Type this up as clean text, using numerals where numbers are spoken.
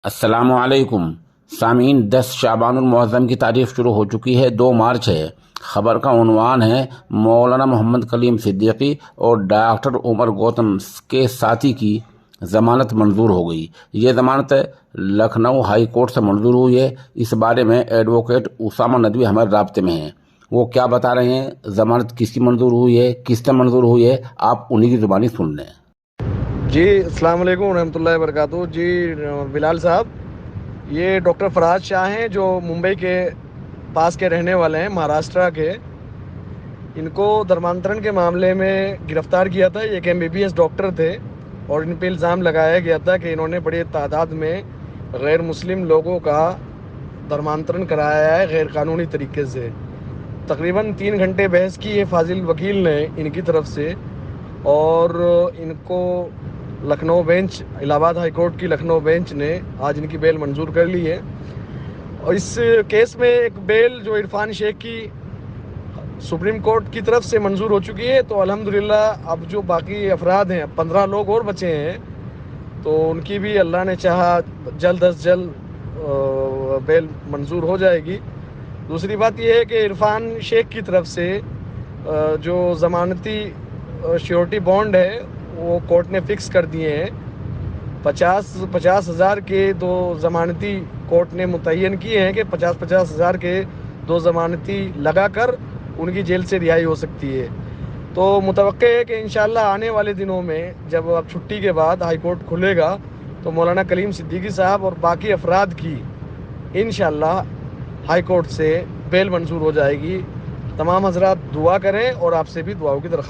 السلام علیکم سامعین، 10 شعبان المعظم کی تاریخ شروع ہو چکی ہے۔ 2 مارچ ہے۔ خبر کا عنوان ہے مولانا محمد کلیم صدیقی اور ڈاکٹر عمر گوتم کے ساتھی کی ضمانت منظور ہو گئی۔ یہ ضمانت لکھنؤ ہائی کورٹ سے منظور ہوئی ہے۔ اس بارے میں ایڈوکیٹ اسامہ ندوی ہمارے رابطے میں ہیں۔ وہ کیا بتا رہے ہیں، ضمانت کس کی منظور ہوئی ہے، کس نے منظور ہوئی ہے، آپ انہی کی زبانی سن لیں۔ جی السلام علیکم ورحمۃ اللہ وبرکاتہ۔ جی بلال صاحب، یہ ڈاکٹر فراز شاہ ہیں جو ممبئی کے پاس کے رہنے والے ہیں، مہاراشٹرا کے۔ ان کو دھرمانترن کے معاملے میں گرفتار کیا تھا۔ یہ ایک MBBS ڈاکٹر تھے اور ان پہ الزام لگایا گیا تھا کہ انہوں نے بڑی تعداد میں غیر مسلم لوگوں کا دھرمانترن کرایا ہے غیر قانونی طریقے سے۔ تقریباً 3 گھنٹے بحث کی ہے فاضل وکیل نے ان کی طرف سے، اور ان کو لکھنؤ بینچ، الہ آباد ہائی کورٹ کی لکھنؤ بینچ نے آج ان کی بیل منظور کر لی ہے۔ اور اس کیس میں ایک بیل جو عرفان شیخ کی سپریم کورٹ کی طرف سے منظور ہو چکی ہے، تو الحمدللہ اب جو باقی افراد ہیں، 15 لوگ اور بچے ہیں، تو ان کی بھی اللہ نے چاہا جلد از جلد بیل منظور ہو جائے گی۔ دوسری بات یہ ہے کہ عرفان شیخ کی طرف سے جو ضمانتی شیورٹی بانڈ ہے وہ کورٹ نے فکس کر دیے ہیں۔ 50,000 کے 2 ضمانتی کورٹ نے متعین کیے ہیں کہ 50,000 کے 2 ضمانتی لگا کر ان کی جیل سے رہائی ہو سکتی ہے۔ تو متوقع ہے کہ انشاءاللہ آنے والے دنوں میں جب اب چھٹی کے بعد ہائی کورٹ کھلے گا تو مولانا کلیم صدیقی صاحب اور باقی افراد کی انشاءاللہ ہائی کورٹ سے بیل منظور ہو جائے گی۔ تمام حضرات دعا کریں اور آپ سے بھی دعاؤں کی درخواست